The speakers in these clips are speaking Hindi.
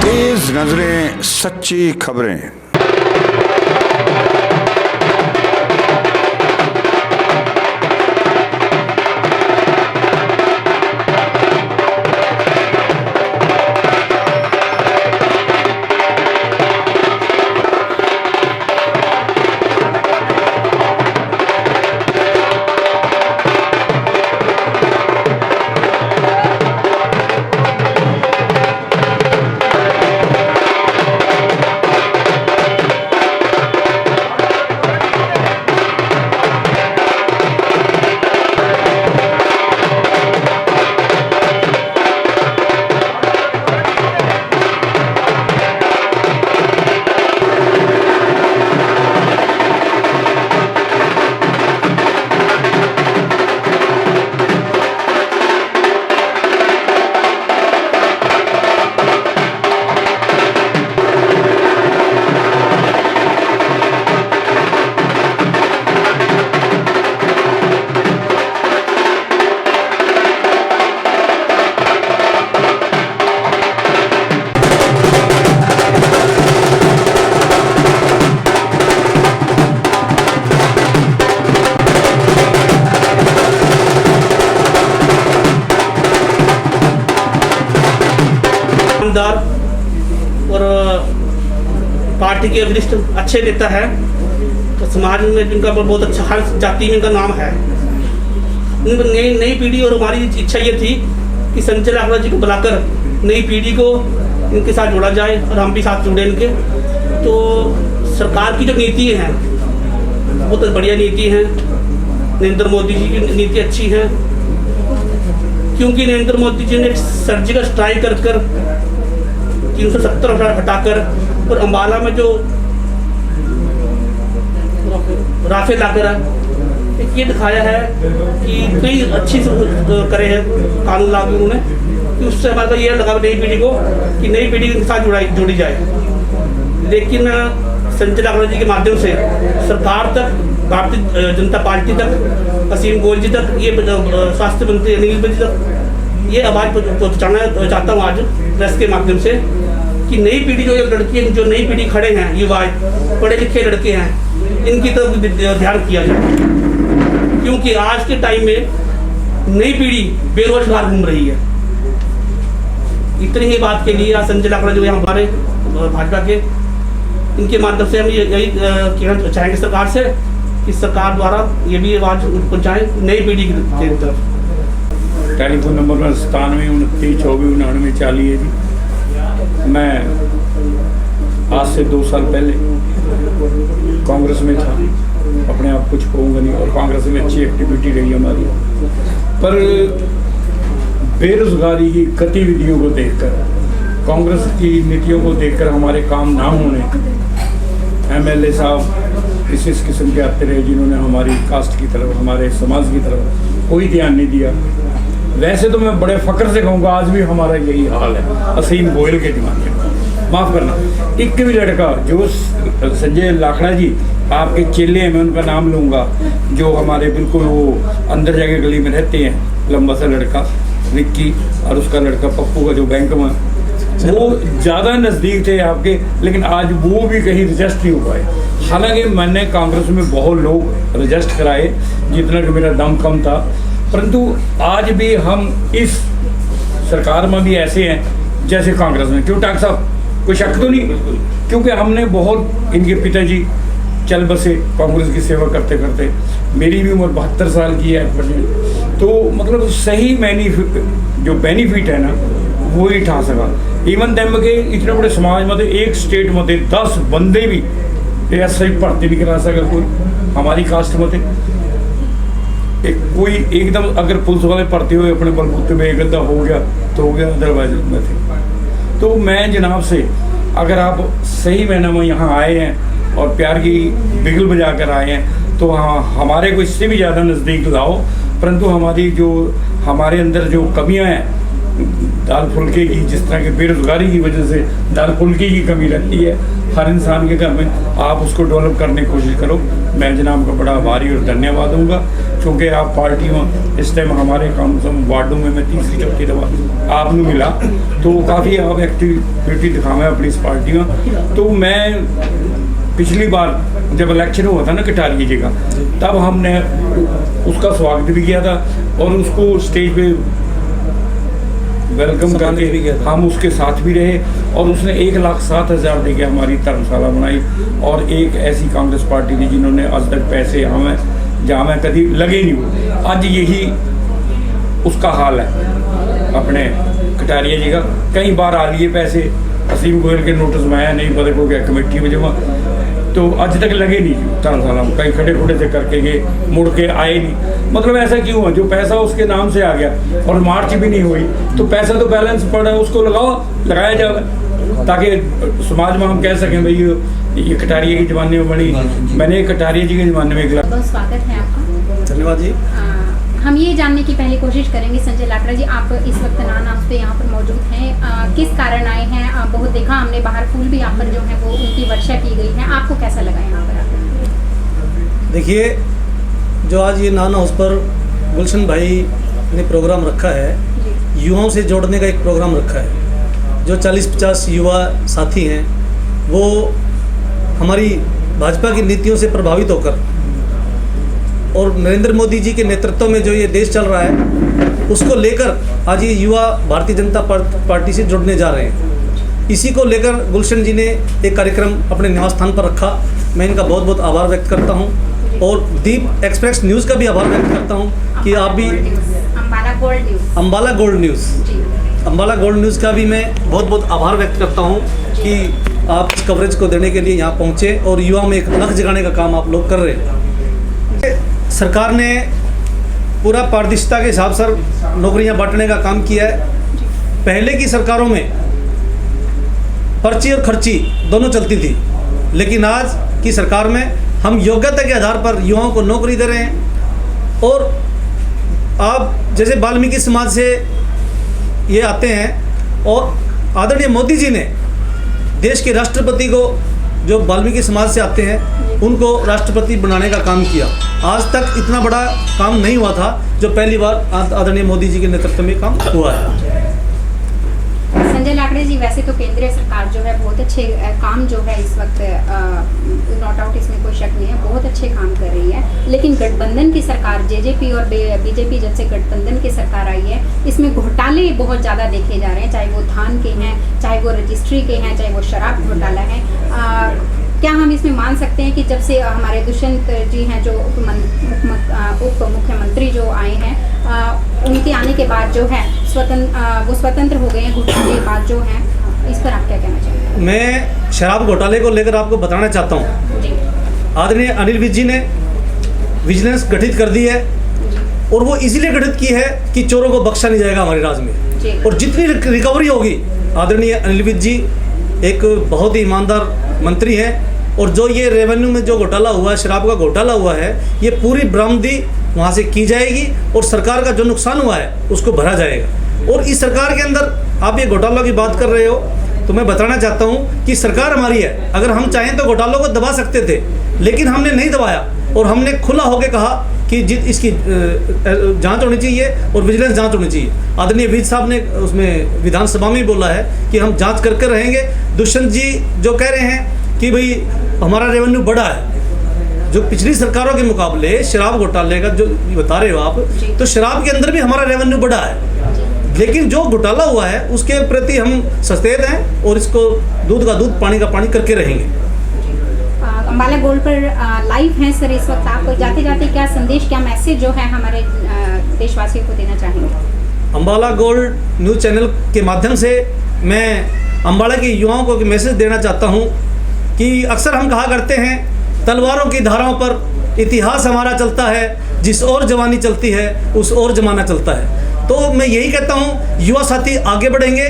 तेज नजरें, सच्ची खबरें। और पार्टी के वरिष्ठ अच्छे नेता है, तो समाज में जिनका बहुत अच्छा, हर जाति में इनका नाम है। नई पीढ़ी और हमारी इच्छा ये थी कि संजय लाखड़ा जी को बुलाकर नई पीढ़ी को इनके साथ जोड़ा जाए और हम भी साथ जुड़े इनके। तो सरकार की जो नीति हैं बहुत बढ़िया नीति हैं। नरेंद्र मोदी जी की नीति अच्छी है, क्योंकि नरेंद्र मोदी जी ने सर्जिकल स्ट्राइक कर 370 हटाकर और अम्बाला में जो राफेल लाकर ये दिखाया है कि कई अच्छी करे हैं कानून लागू उन्होंने, कि उससे हमारा ये लगा नई पीढ़ी को कि नई पीढ़ी के साथ जोड़ी जाए। लेकिन संजय लाखड़ा जी के माध्यम से सरकार तक, भारतीय जनता पार्टी तक, असीम गोयल जी तक, ये स्वास्थ्य मंत्री अनिल जी तक ये आवाज़ पहुँचाना चाहता हूँ आज प्रेस के माध्यम से कि नई पीढ़ी जो लड़की है, जो नई पीढ़ी खड़े हैं, युवा पढ़े लिखे लड़के हैं, इनकी तरफ ध्यान किया जाए। क्योंकि आज के टाइम में नई पीढ़ी बेरोजगार घूम रही है। इतनी ही बात के लिए संजय लाखड़ा जो है हमारे भाजपा के, इनके माध्यम से हम यही कहना चाहेंगे सरकार से कि सरकार द्वारा ये भी आवाज़ पहुँचाएँ नई पीढ़ी की तरफ। टेलीफोन नंबर 97 29 24 99 40 है जी। मैं आज से 2 साल पहले कांग्रेस में था, अपने आप कुछ कहूँगा नहीं, और कांग्रेस में अच्छी एक्टिविटी रही हमारी। पर बेरोजगारी की गतिविधियों को देखकर, कांग्रेस की नीतियों को देखकर, हमारे काम ना होने, MLA साहब इस किस्म के आते रहे जिन्होंने हमारी कास्ट की तरफ, हमारे समाज की तरफ कोई ध्यान नहीं दिया। वैसे तो मैं बड़े फख्र से कहूँगा आज भी हमारा यही हाल है असीम गोयल के ज़माने में। माफ़ करना, एक भी लड़का जो संजय लाखड़ा जी आपके चेले हैं, मैं उनका नाम लूँगा, जो हमारे बिल्कुल वो अंदर जाके गली में रहते हैं, लंबा सा लड़का विक्की, और उसका लड़का पप्पू का जो बैंक में, वो ज़्यादा नज़दीक थे आपके, लेकिन आज वो भी कहीं रजिस्ट नहीं हो पाए। हालांकि मैंने कांग्रेस में बहुत लोग रजिस्ट कराए, जितना कि मेरा दम कम था, परंतु आज भी हम इस सरकार में भी ऐसे हैं जैसे कांग्रेस में। क्यों डॉक्टर साहब, कोई शक तो नहीं? क्योंकि हमने बहुत, इनके पिताजी चल बसे कांग्रेस की सेवा करते करते, मेरी भी उम्र 72 साल की है, तो मतलब सही जो बेनिफिट है ना वो ही उठा सका। इवन तम के इतने बड़े समाज में एक स्टेट में 10 बंदे भी ऐसा ही भर्ती नहीं करा सका कोई हमारी कास्ट में। एक कोई एकदम अगर पुलिस वाले भर्ती हुए अपने बलबूते में एक अद्धा हो गया तो हो गया, अदरवाइज में थे। तो मैं जनाब से, अगर आप सही महीने में यहाँ आए हैं और प्यार की बिगल बजा कर आए हैं, तो हाँ हमारे को इससे भी ज़्यादा नज़दीक लाओ। परंतु हमारे अंदर जो कमियाँ हैं दाल फुल्के की, जिस तरह के बेरोजगारी की वजह से दाल फुल्के की कमी रहती है, हर इंसान के घर में, आप उसको डेवलप करने की कोशिश करो। मैं जनाब का बड़ा आभारी और धन्यवाद दूंगा, क्योंकि आप पार्टियों इस टाइम हमारे कम से कम वार्डों में मैं तीसरी चौथी दफा आपने मिला, तो काफ़ी आप एक्टिविटी दिखावे अपनी इस पार्टी में। तो मैं पिछली बार जब इलेक्शन हुआ था ना कटारिया जी का, तब हमने उसका स्वागत भी किया था और उसको स्टेज पे वेलकम करके भी गया, हम उसके साथ भी रहे और उसने 1,07,000 दे के हमारी धर्मशाला बनाई। और एक ऐसी कांग्रेस पार्टी थी जिन्होंने आज तक पैसे हमें जहाँ में कभी लगे नहीं हुए, आज यही उसका हाल है अपने कटारिया जी का। कई बार आ लिए पैसे, असीम गोयल के नोटिस में आया, नहीं पता को क्या कमेटी में जमा, तो आज तक लगे नहीं धर्मशाला में। कहीं खड़े खुड़े से करके गए, मुड़ के आए नहीं। मतलब ऐसा क्यों हुआ? जो पैसा उसके नाम से आ गया और मार्च भी नहीं हुई, तो पैसा तो बैलेंस पड़ा है, उसको लगाया जाए, ताकि समाज में हम कह सकें भाई ये कटारिया के ज़माने में बनी। मैंने कटारिया जी के ज़माने में बहुत स्वागत है आपका। धन्यवाद जी। हम ये जानने की पहले कोशिश करेंगे, संजय लाकड़ा जी, आप इस वक्त नाम पे यहाँ पर मौजूद हैं, किस कारण आए हैं? बहुत देखा हमने बाहर, फूल भी यहाँ पर जो है वो उनकी वर्षा की गई है, आपको कैसा लगा यहाँ पर आकर? देखिए, जो आज ये नान हाउस पर गुलशन भाई ने प्रोग्राम रखा है, युवाओं से जोड़ने का एक प्रोग्राम रखा है। जो 40-50 युवा साथी हैं, वो हमारी भाजपा की नीतियों से प्रभावित होकर और नरेंद्र मोदी जी के नेतृत्व में जो ये देश चल रहा है, उसको लेकर आज ये युवा भारतीय जनता पार्टी से जुड़ने जा रहे हैं। इसी को लेकर गुलशन जी ने एक कार्यक्रम अपने निवास स्थान पर रखा। मैं इनका बहुत बहुत आभार व्यक्त करता हूं और दीप एक्सप्रेस न्यूज़ का भी आभार व्यक्त करता हूं कि आप भी अम्बाला गोल्ड न्यूज़ का भी मैं बहुत बहुत आभार व्यक्त करता हूं कि आप इस कवरेज को देने के लिए यहाँ पहुँचे और युवा में एक अलग जगाने का काम आप लोग कर रहे हैं। सरकार ने पूरा पारदर्शिता के हिसाब से नौकरियां बांटने का काम किया है। पहले की सरकारों में पर्ची और खर्ची दोनों चलती थी, लेकिन आज की सरकार में हम योग्यता के आधार पर युवाओं को नौकरी दे रहे हैं। और आप जैसे वाल्मीकि समाज से ये आते हैं और आदरणीय मोदी जी ने देश के राष्ट्रपति को, जो वाल्मीकि समाज से आते हैं, उनको राष्ट्रपति बनाने का काम किया। आज तक इतना बड़ा काम नहीं हुआ था जो पहली बार आदरणीय मोदी जी के नेतृत्व में काम हुआ है। संजय लाकड़े जी, वैसे तो केंद्रीय सरकार जो है बहुत अच्छे काम जो है इस वक्त, नॉट आउट, इसमें कोई शक नहीं है, बहुत अच्छे काम कर रही है। लेकिन गठबंधन की सरकार, जेजेपी और बीजेपी जब से गठबंधन की सरकार आई है, इसमें घोटाले बहुत ज़्यादा देखे जा रहे हैं, चाहे वो धान के हैं, चाहे वो रजिस्ट्री के हैं, चाहे वो शराब घोटाला है। क्या हम इसमें मान सकते हैं कि जब से हमारे दुष्यंत जी हैं, जो उप मुख्यमंत्री जो आए हैं, उनके आने के बाद जो है वो स्वतंत्र हो गए हैं घोटाले के बाद जो है, इस पर आप क्या कहना चाहेंगे? मैं शराब घोटाले को लेकर आपको बताना चाहता हूँ। आदरणीय अनिल विज जी ने विजिलेंस गठित कर दी है और वो इसीलिए गठित की है कि चोरों को बख्शा नहीं जाएगा हमारे राज्य में। और जितनी रिकवरी होगी, आदरणीय अनिल विज जी एक बहुत ही ईमानदार मंत्री हैं, और जो ये रेवेन्यू में जो घोटाला हुआ है, शराब का घोटाला हुआ है, ये पूरी बरामदी वहाँ से की जाएगी और सरकार का जो नुकसान हुआ है उसको भरा जाएगा। और इस सरकार के अंदर आप ये घोटालों की बात कर रहे हो, तो मैं बताना चाहता हूँ कि सरकार हमारी है। अगर हम चाहें तो घोटालों को दबा सकते थे, लेकिन हमने नहीं दबाया और हमने खुला होकर कहा कि इसकी जांच होनी चाहिए और विजिलेंस जांच होनी चाहिए। आदरणीय विज साहब ने उसमें विधानसभा में बोला है कि हम जांच करके रहेंगे। दुष्यंत जी जो कह रहे हैं कि भाई हमारा रेवेन्यू बढ़ा है, जो पिछली सरकारों के मुकाबले शराब घोटाले का जो बता रहे हो आप, तो शराब के अंदर भी हमारा रेवेन्यू बढ़ा है, लेकिन जो घोटाला हुआ है उसके प्रति हम सचेत हैं और इसको दूध का दूध पानी का पानी करके रहेंगे। अम्बाला गोल्ड पर लाइव हैं सर इस वक्त, आप जाते जाते क्या संदेश, क्या मैसेज जो है हमारे देशवासियों को देना चाहेंगे? अम्बाला गोल्ड न्यूज़ चैनल के माध्यम से मैं अम्बाला के युवाओं को मैसेज देना चाहता हूं कि अक्सर हम कहा करते हैं, तलवारों की धाराओं पर इतिहास हमारा चलता है, जिस ओर जवानी चलती है उस ओर जमाना चलता है। तो मैं यही कहता हूं, युवा साथी आगे बढ़ेंगे।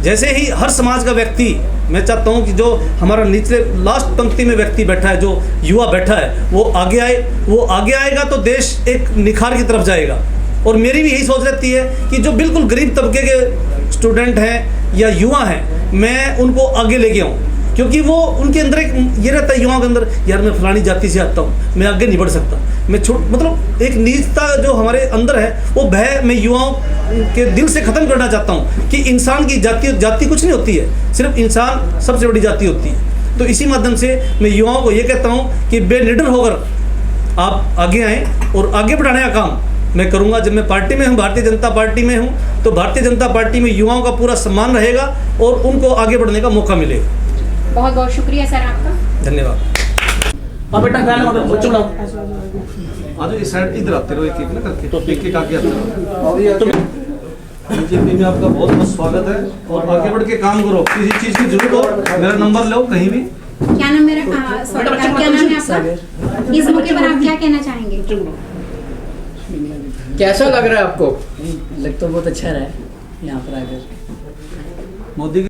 जैसे ही हर समाज का व्यक्ति, मैं चाहता हूं कि जो हमारा निचले लास्ट पंक्ति में व्यक्ति बैठा है, जो युवा बैठा है, वो आगे आए। वो आगे आएगा तो देश एक निखार की तरफ जाएगा। और मेरी भी यही सोच रहती है कि जो बिल्कुल गरीब तबके के स्टूडेंट हैं या युवा हैं, मैं उनको आगे लेके आऊँ। क्योंकि वो उनके अंदर एक ये रहता है युवाओं के अंदर, यार मैं फलानी जाति से आता हूँ, मैं आगे नहीं बढ़ सकता, मैं मतलब एक नीचता जो हमारे अंदर है, वो भय मैं युवाओं के दिल से ख़त्म करना चाहता हूँ कि इंसान की जाति कुछ नहीं होती है, सिर्फ इंसान सबसे बड़ी जाति होती है। तो इसी माध्यम से मैं युवाओं को ये कहता हूँ कि बेनिडर होकर आप आगे आएँ और आगे बढ़ाने का काम मैं करूंगा। जब मैं पार्टी में हूं, भारतीय जनता पार्टी में हूं, तो भारतीय जनता पार्टी में युवाओं का पूरा सम्मान रहेगा और उनको आगे बढ़ने का मौका मिलेगा। बहुत बहुत शुक्रिया सर आपका। धन्यवाद। और बेटा ख्याल रखो, बच्चों को आज इस साइड इधर आते रहो, एक-एक ना करके, तो एक-एक आगे आते रहो। तुम बीजेपी में आपका बहुत बहुत स्वागत है और आगे बढ़ के काम करो। किसी चीज़ की जरूरत हो मेरा नंबर लो कहीं भी। क्या नाम मेरा सॉरी क्या नाम है आपका? इस मौके पर आप क्या कहना चाहेंगे? कैसा लग रहा है आपको? लग तो बहुत अच्छा रहा है यहाँ पर आकर। मोदी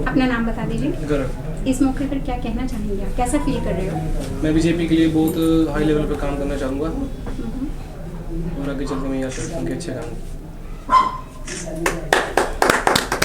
अपना नाम बता दीजिए। इस मौके पर क्या कहना चाहेंगे आप, कैसा फील कर रहे हो? मैं बीजेपी के लिए बहुत हाई लेवल पे काम करना चाहूँगा और आगे चल के मैं यहाँ से अच्छे काम